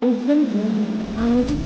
उद्गम ग्रंथ आयोजित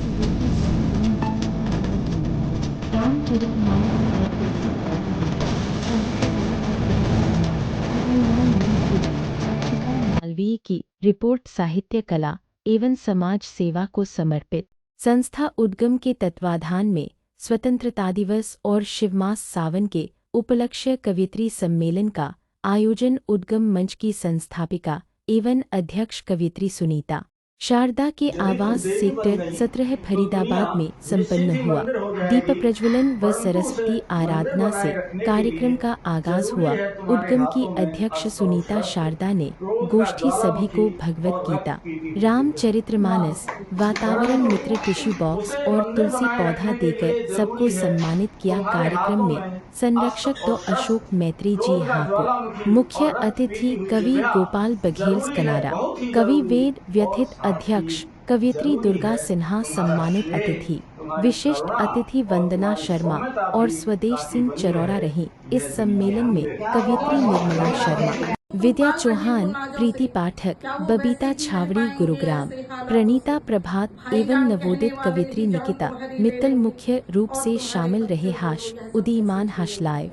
मालवीय की रिपोर्ट साहित्य कला एवं समाज सेवा को समर्पित। संस्था उद्गम के तत्वाधान में स्वतंत्रता दिवस और शिवमास सावन के उपलक्ष्य कवियत्री सम्मेलन का आयोजन उद्गम मंच की संस्थापिका एवं अध्यक्ष कवियत्री सुनीता शारदा के आवास सेक्टर 17 फरीदाबाद में संपन्न हुआ। दीप प्रज्वलन व सरस्वती आराधना से कार्यक्रम का आगाज हुआ। उद्गम की अध्यक्ष सुनीता शारदा ने गोष्ठी सभी को भगवत गीता, रामचरितमानस, वातावरण मित्र टिश्यू बॉक्स और तुलसी पौधा देकर सबको सम्मानित किया। कार्यक्रम में संरक्षक डॉ अशोक मैत्री जी हापुड़, मुख्य अतिथि कवि गोपाल बघेल कनारा, कवि वेद व्यथित अध्यक्ष कवियत्री दुर्गा सिन्हा सम्मानित अतिथि, विशिष्ट अतिथि वंदना शर्मा और स्वदेश सिंह चरौरा रही। इस सम्मेलन में कवियत्री निर्मला शर्मा, विद्या चौहान, प्रीति पाठक, बबीता छावड़ी गुरुग्राम, प्रणीता प्रभात एवं नवोदित कवियत्री निकिता मित्तल मुख्य रूप से शामिल रहे। हाश उदीमान हाश लाइव।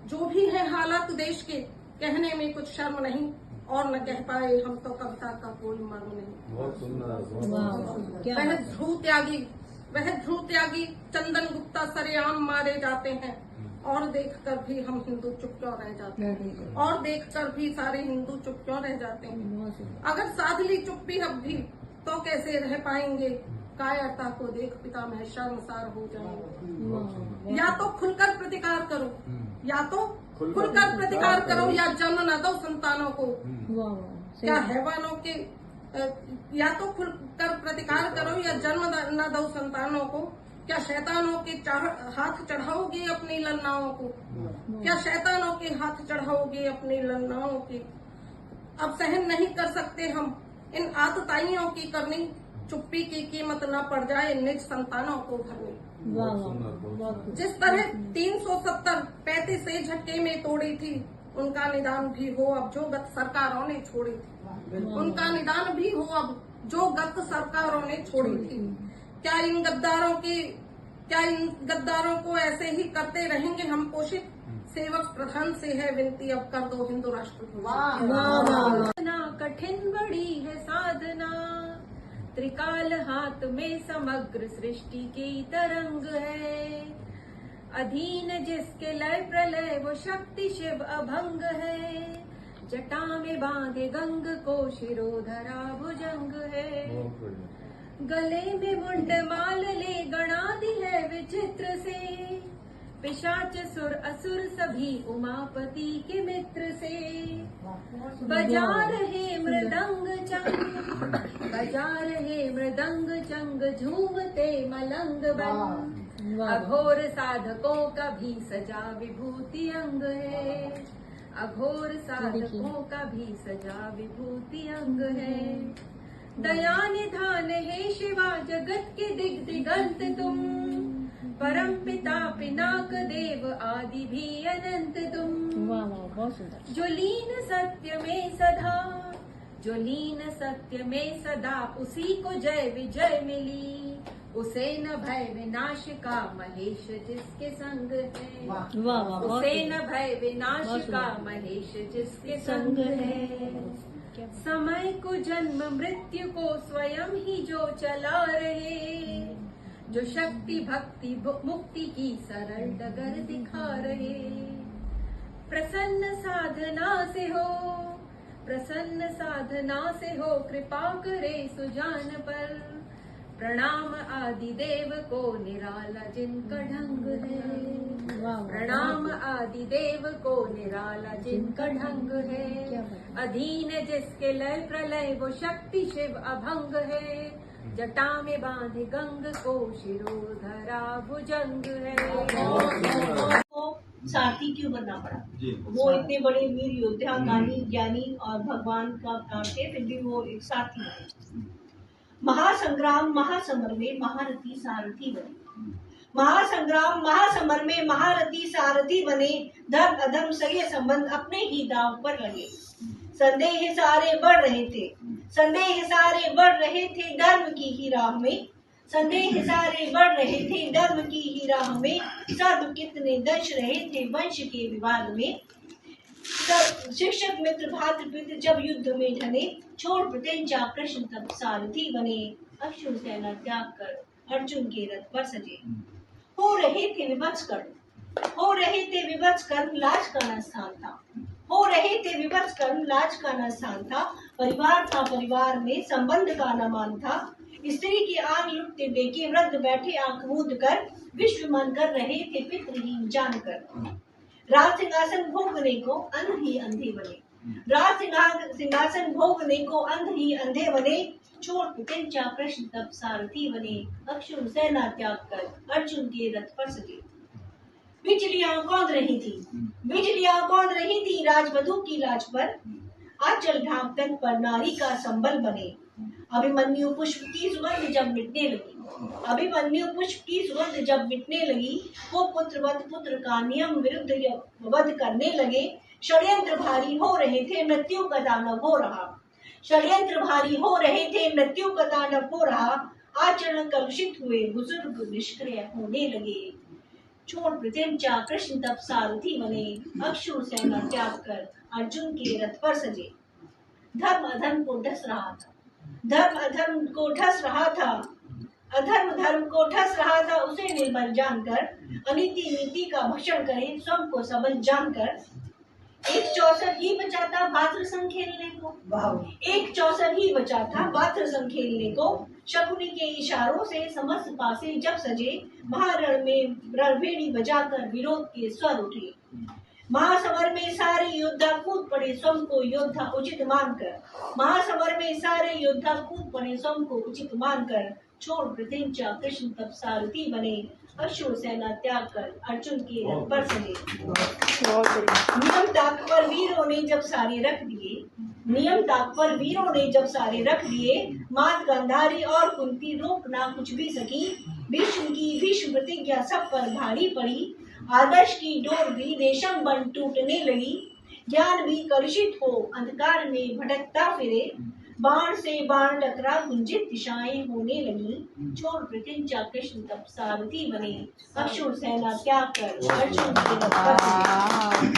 जो भी है हालात देश के, कहने में कुछ शर्म नहीं और न कह पाए हम तो कविता का कोई मर्म नहीं। वह ध्रुव त्यागी चंदन गुप्ता सरेआम मारे जाते हैं और देखकर भी हम हिंदू चुप क्यों रह जाते हैं, और देखकर भी सारे हिंदू चुप क्यों रह जाते हैं। अगर साध ली चुप्पी अब भी तो कैसे रह पाएंगे, कायरता को देख पिता में शर्मसार हो जाएंगे। या तो खुलकर प्रतिकार करो, या तो खुलकर प्रतिकार करो या जन्म न दो संतानों को। क्या हैवानों के या तो खुलकर प्रतिकार करो या जन्म न दो संतानों को। क्या शैतानों के हाथ चढ़ाओगे अपनी लन्नाओं को, क्या शैतानों के हाथ चढ़ाओगे अपनी लन्नाओं की। अब सहन नहीं कर सकते हम इन आतताइयों की करनी, चुप्पी की कीमत न पड़ जाए निज संतानों को भरनी। जिस तरह 370 35 से झटके में तोड़ी थी, उनका निदान भी हो अब जो गत सरकारों ने छोड़ी थी। उनका निदान भी हो अब जो गत सरकारों ने छोड़ी थी। क्या इन गद्दारों को ऐसे ही करते रहेंगे हम पोषित। सेवक प्रधान से है विनती, अब कर दो हिंदू राष्ट्र को। कठिन बड़ी है साधना, त्रिकाल हाथ में समग्र सृष्टि की तरंग है। अधीन जिसके लय प्रलय वो शक्ति शिव अभंग है। जटा में बांधे गंग को शिरोधरा भुजंग है। गले में मुंड माल ले गणादि है विचित्र से। पिशाच सुर असुर सभी उमापति के मित्र से। बजा रहे मृदंग चंग झूमते मलंग बन। अघोर साधकों का भी सजा विभूति अंग है। अघोर साधकों का भी सजा विभूति अंग है। दया निधान हे शिवा जगत के दिग्दिगंत तुम। परम पिता पिनाक देव आदि भी अनंत तुम। जो लीन सत्य में सदा उसी को जय विजय मिली। उसे न भय विनाश का महेश जिसके संग है। उसे न भय विनाश का महेश जिसके संग है। समय को जन्म मृत्यु को स्वयं ही जो चला रहे। जो शक्ति भक्ति मुक्ति की सरल डगर दिखा रहे। प्रसन्न साधना से हो कृपा करे सुजान पर। प्रणाम आदि देव को निराला जिनका ढंग है। प्रणाम आदि देव को निराला जिनका ढंग है। अधीन जिसके लय प्रलय वो शक्ति शिव अभंग है। जटा में बांधे गंग को शिरोधरा भुजंग है। सारथी क्यों बनना पड़ा? वो इतने बड़े वीर योद्धा, ज्ञानी और भगवान का अवतार थे, फिर भी वो एक सारथी बने। महासंग्राम महासमर में महारथी सारथी बने। महासंग्राम महासमर में महारथी सारथी बने। धर्म अधर्म सगे संबंध अपने ही दांव पर लगे। संदेह सारे बढ़ रहे थे। संदेह सारे बढ़ रहे थे धर्म की ही राह में, संदेह सारे बढ़ रहे थे धर्म की ही राह में, सर्व कितने दंश रहे थे वंश के विवाद में। शिक्षक मित्र भातृपित्र जब युद्ध में ढले, छोड़ प्रत्यंचा कृष्ण तब सारथी बने, अश्रु सेना त्याग कर अर्जुन के रथ पर सजे। हो रहे थे विभत्स कर्म, हो रहे थे विभत्स कर्म, लाज का न स्थान था, हो रहे थे विभत्स कर्म, लाज का न स्थान था। परिवार था परिवार में संबंध का न मान था, स्त्री की आग लुटते देखे वृद्ध बैठे आंख मूंद कर, विश्व मन कर रहे थे पितृहीन जानकर। राज सिंहासन भोगने को अंध ही अंधे बने, राज सिंहासन भोगने को अंध ही अंधे बने, छोड़ प्रत्यंचा कृष्ण तब सारथी बने, अक्षुण सेना त्याग कर अर्जुन के रथ पर सजे। बिजलियां कौंध रही थी, बिजलियां कौंध रही थी राजवधु की लाज पर, आंचल ढांक तन पर नारी का संबल बने। अभिमन्यु पुष्प की सुगंध जब मिटने लगी, अभिमन्यु पुष्प की सुगंध जब मिटने लगी, वो पुत्रवत पुत्र का नियम विरुद्ध वध करने लगे। षड्यंत्र भारी हो रहे थे मृत्यु का दानव हो रहा, षड्यंत्र भारी हो रहे थे मृत्यु का दानव हो रहा, आचरण कलुषित हुए बुजुर्ग निष्क्रिय होने लगे। छोड़ प्रत्यंचा कृष्ण तब सारथी बने, अक्षुण सेना त्याग कर अर्जुन के रथ पर सजे। धर्म अधर्म को ढस रहा था, धर्म अधर्म को ढस रहा था, अधर्म धर्म को ढस रहा था, उसे निर्बल जानकर अनीति नीति का भक्षण करे स्वयं को सबल जानकर। एक चौसर ही बचा था भाद्र संग खेलने को, एक चौसर ही बचा था भाद्र संग खेलने को, शकुनी के इशारों से समस्त पासे जब सजे, महारण में रणभेड़ी बजाकर विरोध के स्वर उठे। महासमर में सारे योद्धा कूद पड़े स्वयं को योद्धा उचित मानकर, महासमर में सारे योद्धा कूद पड़े स्वयं को उचित मानकर, छोड़ प्रत्यंचा कृष्ण तब सारथी बने, अश्रु सेना त्याग कर अर्जुन के रथ पर सजे। नियम ताक पर वीरों ने जब सारे रख दिए, नियम ताक पर वीरों ने जब सारे रख दिए, मात गांधारी और कुंती रोक ना कुछ भी सकी, भीष्म की भीष्म प्रतिज्ञा सब पर भारी पड़ी, आदर्श की डोर भी रेशम बन टूटने लगी, ज्ञान भी कलुषित हो अंधकार में भटकता फिरे, बाण से बाण टकरा गुंजित दिशाएं होने लगी, छोड़ प्रत्यंचा कृष्ण तब सारथी बने, अक्षुण सेना त्याग कर अर्जुन के रथ पर सजे।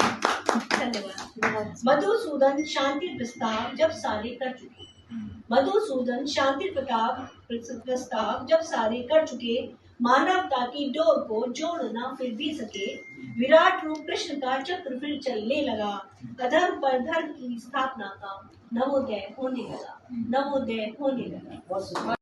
धन्यवाद। मधुसूदन शांति प्रस्ताव जब सारे कर चुके, मधुसूदन शांति प्रस्ताव जब सारे कर चुके, मानवता की डोर को जोड़ना फिर भी सके, विराट रूप कृष्ण का चक्र फिर चलने लगा, अधर्म पर धर्म की स्थापना का नवोदय होने लगा, नवोदय होने लगा।